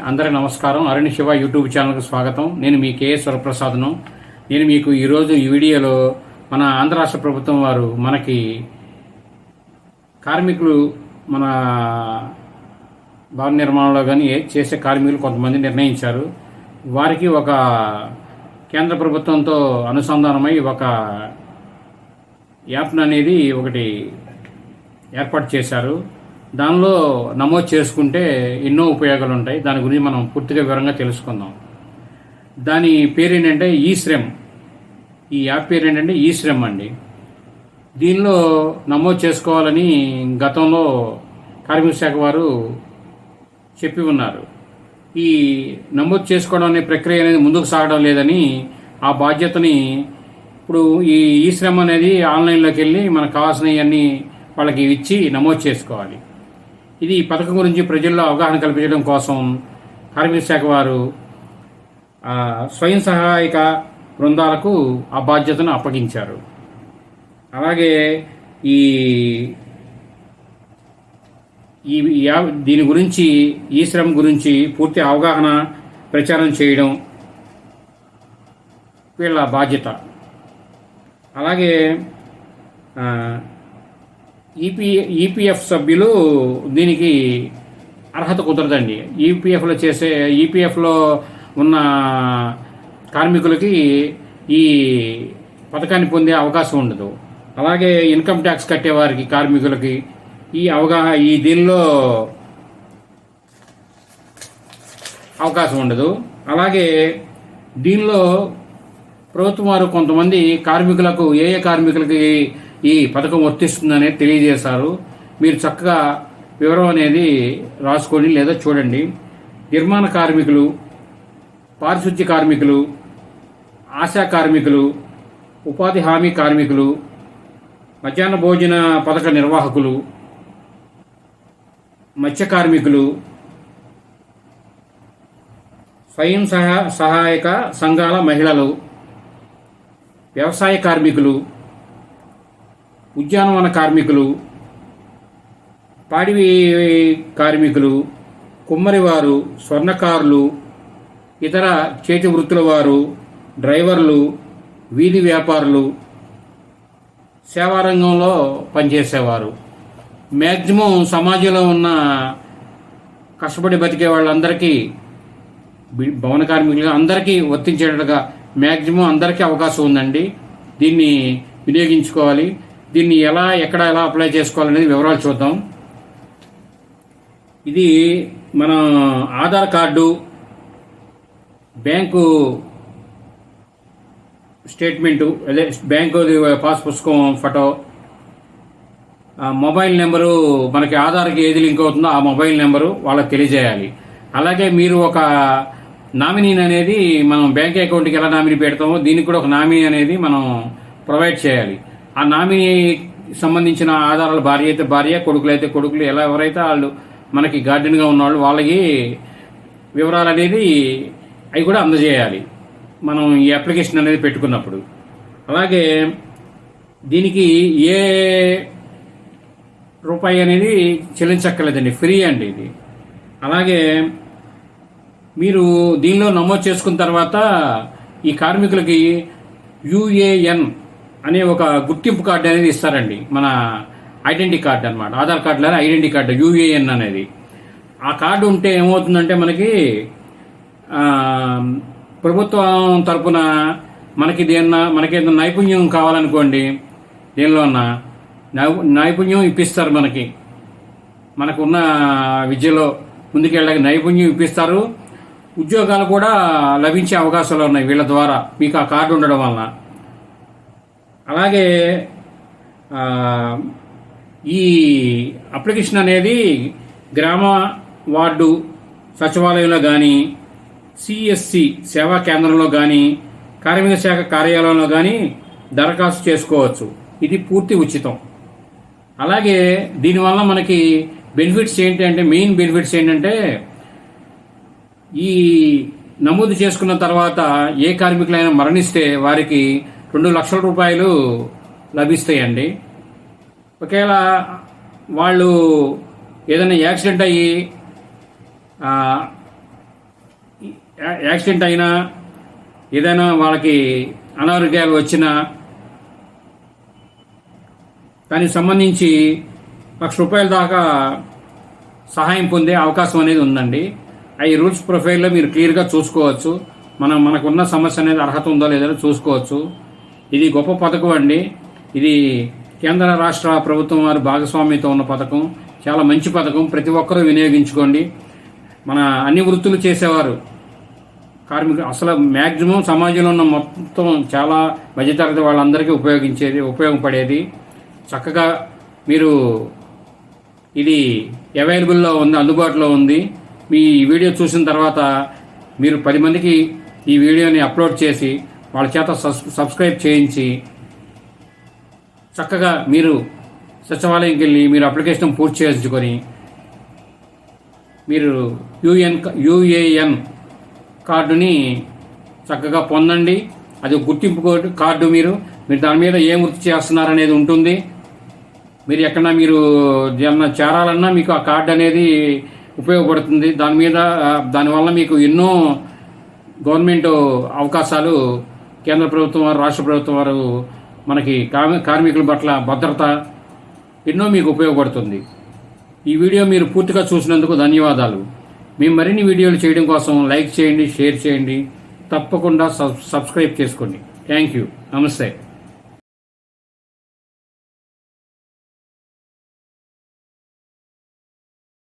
అందరికి నమస్కారం. అరుణ్ శివ యూట్యూబ్ ఛానల్కి స్వాగతం. నేను మీ కేఎస్ వరప్రసాద్ను. నేను మీకు ఈరోజు ఈ వీడియోలో మన ఆంధ్ర రాష్ట్ర ప్రభుత్వం వారు మనకి కార్మికులు మన భవన నిర్మాణంలో కానీ చేసే కార్మికులు కొంతమంది నిర్ణయించారు. వారికి ఒక కేంద్ర ప్రభుత్వంతో అనుసంధానమై ఒక యాప్ అనేది ఒకటి ఏర్పాటు చేశారు. దానిలో నమోదు చేసుకుంటే ఎన్నో ఉపయోగాలు ఉంటాయి. దాని గురించి మనం పూర్తిగా వివరంగా తెలుసుకుందాం. దాని పేరు ఏంటంటే ఈశ్రమ్. ఈ యాప్ పేరు ఏంటంటే ఈశ్రమ్ అండి. దీనిలో నమోదు చేసుకోవాలని గతంలో కార్మిక శాఖ వారు చెప్పి ఉన్నారు. ఈ నమోదు చేసుకోవడం అనే ప్రక్రియ అనేది ముందుకు సాగడం లేదని ఆ బాధ్యతని ఇప్పుడు ఈ ఈశ్రమ్ అనేది ఆన్లైన్లోకి వెళ్ళి మనకు కావాల్సినవన్నీ వాళ్ళకి ఇచ్చి నమోదు చేసుకోవాలి. ఇది ఈ పథకం గురించి ప్రజల్లో అవగాహన కల్పించడం కోసం కార్మిక శాఖ వారు స్వయం సహాయక బృందాలకు ఆ బాధ్యతను అప్పగించారు. అలాగే దీని గురించి ఈ శ్రమ గురించి పూర్తి అవగాహన ప్రచారం చేయడం వీళ్ళ బాధ్యత. అలాగే ఈపీఎఫ్ సభ్యులు దీనికి అర్హత కుదరదండి. ఈపీఎఫ్లో ఉన్న కార్మికులకి ఈ పథకాన్ని పొందే అవకాశం ఉండదు. అలాగే ఇన్కమ్ ట్యాక్స్ కట్టేవారికి కార్మికులకి ఈ దీనిలో అవకాశం ఉండదు. అలాగే దీనిలో ప్రభుత్వం వారు కొంతమంది కార్మికులకు ఏ కార్మికులకి ఈ పథకం వర్తిస్తుందనేది తెలియజేశారు. మీరు చక్కగా వివరం అనేది రాసుకోండి లేదా చూడండి. నిర్మాణ కార్మికులు, పారిశుద్ధ్య కార్మికులు, ఆశా కార్మికులు, ఉపాధి హామీ కార్మికులు, మధ్యాహ్న భోజన పథక నిర్వాహకులు, మత్స్య కార్మికులు, స్వయం సహాయక సంఘాల మహిళలు, వ్యవసాయ కార్మికులు, ఉద్యానవన కార్మికులు, పాడి కార్మికులు, కుమ్మరివారు, స్వర్ణకారులు, ఇతర చేతి వృత్తుల వారు, డ్రైవర్లు, వీధి వ్యాపారులు, సేవారంగంలో పనిచేసేవారు, మ్యాక్సిమం సమాజంలో ఉన్న కష్టపడి బతికే వాళ్ళందరికీ, భవన కార్మికులుగా అందరికీ వర్తించేటట్టుగా మ్యాక్సిమం అందరికీ అవకాశం ఉందండి. దీన్ని వినియోగించుకోవాలి. దీన్ని ఎక్కడ అప్లై చేసుకోవాలనేది వివరాలు చూద్దాం. ఇది మన ఆధార్ కార్డు, బ్యాంకు స్టేట్మెంటు, అదే బ్యాంకు పాస్ పుస్తకం ఫోటో, మొబైల్ నెంబరు, మనకి ఆధార్కి ఏది లింక్ అవుతుందో ఆ మొబైల్ నెంబరు వాళ్ళకి తెలియజేయాలి. అలాగే మీరు ఒక నామినీని అనేది మనం బ్యాంక్ అకౌంట్కి ఎలా నామినీ పెడతామో దీనికి కూడా ఒక నామినీ అనేది మనం ప్రొవైడ్ చేయాలి. ఆ నామినీ సంబంధించిన ఆధారాలు భార్య అయితే భార్య, కొడుకులు అయితే కొడుకులు, ఎవరైతే వాళ్ళు మనకి గార్డెన్గా ఉన్నవాళ్ళు వాళ్ళకి వివరాలు అనేది అవి కూడా అందజేయాలి మనం ఈ అప్లికేషన్ అనేది పెట్టుకున్నప్పుడు. అలాగే దీనికి ఏ రూపాయి అనేది చెల్లించక్కర్లేదండి, ఫ్రీ అండి ఇది. అలాగే మీరు దీనిలో నమోదు చేసుకున్న తర్వాత ఈ కార్మికులకి యుఏఎన్ అనే ఒక గుర్తింపు కార్డు అనేది ఇస్తారండి. మన ఐడెంటిటీ కార్డు అనమాట. ఆధార్ కార్డులోనే ఐడెంటిటీ కార్డు యుఏఎన్ అనేది. ఆ కార్డు ఉంటే ఏమవుతుందంటే ప్రభుత్వం తరపున మనకేదైనా నైపుణ్యం కావాలనుకోండి, దేనిలో ఉన్న నైపుణ్యం ఇప్పిస్తారు. మనకున్న విద్యలో ముందుకెళ్ళడానికి నైపుణ్యం ఇప్పిస్తారు. ఉద్యోగాలు కూడా లభించే అవకాశాలు ఉన్నాయి వీళ్ళ ద్వారా, మీకు ఆ కార్డు ఉండడం వలన. అలాగే ఈ అప్లికేషన్ అనేది గ్రామ వార్డు సచివాలయంలో కానీ, సిఎస్సి సేవా కేంద్రంలో కానీ, కార్మిక శాఖ కార్యాలయంలో కానీ దరఖాస్తు చేసుకోవచ్చు. ఇది పూర్తి ఉచితం. అలాగే దీనివల్ల మనకి బెనిఫిట్స్ ఏంటంటే, మెయిన్ బెనిఫిట్స్ ఏంటంటే, ఈ నమోదు చేసుకున్న తర్వాత ఏ కార్మికులైనా మరణిస్తే వారికి 2 లక్షల రూపాయలు లభిస్తాయండి. ఒకవేళ వాళ్ళు ఏదైనా యాక్సిడెంట్ అయ్యి యాక్సిడెంట్ అయినా ఏదైనా వాళ్ళకి అనారోగ్యాలు వచ్చినా దానికి సంబంధించి ₹1,00,000 దాకా సహాయం పొందే అవకాశం అనేది ఉందండి. ఈ రూల్స్ ప్రొఫైల్లో మీరు క్లియర్గా చూసుకోవచ్చు. మనకున్న సమస్య అనేది అర్హత ఉందో లేదో చూసుకోవచ్చు. ఇది గొప్ప పథకం అండి. ఇది కేంద్ర రాష్ట్ర ప్రభుత్వం వారి భాగస్వామ్యంతో ఉన్న పథకం. చాలా మంచి పథకం. ప్రతి ఒక్కరూ వినియోగించుకోండి. మన అన్ని వృత్తులు చేసేవారు కార్మికులు అసలు మ్యాక్సిమం సమాజంలో ఉన్న మొత్తం చాలా మధ్యతరగతి వాళ్ళందరికీ ఉపయోగపడేది. చక్కగా మీరు ఇది అవైలబుల్లో ఉంది, అందుబాటులో ఉంది. మీ వీడియో చూసిన తర్వాత మీరు 10 మందికి ఈ వీడియోని అప్లోడ్ చేసి వాళ్ళ చేత సబ్స్క్రైబ్ చేయించి చక్కగా మీరు సచివాలయంకి వెళ్ళి మీరు అప్లికేషన్ పూర్తి చేసుకొని మీరు యుఏఎన్ కార్డుని చక్కగా పొందండి. అది ఒక గుర్తింపు కార్డు. మీరు దాని మీద ఏం వృత్తి చేస్తున్నారనేది ఉంటుంది. మీరు ఎక్కడన్నా మీరు ఏమన్నా చేరాలన్నా మీకు ఆ కార్డు అనేది ఉపయోగపడుతుంది. దానివల్ల మీకు ఎన్నో గవర్నమెంట్ అవకాశాలు కేంద్ర ప్రభుత్వం వారు, రాష్ట్ర ప్రభుత్వం వారు మనకి కార్మికుల పట్ల భద్రత ఎన్నో మీకు ఉపయోగపడుతుంది. ఈ వీడియో మీరు పూర్తిగా చూసినందుకు ధన్యవాదాలు. మేము మరిన్ని వీడియోలు చేయడం కోసం లైక్ చేయండి, షేర్ చేయండి, తప్పకుండా సబ్స్క్రైబ్ చేసుకోండి. Thank you. నమస్తే.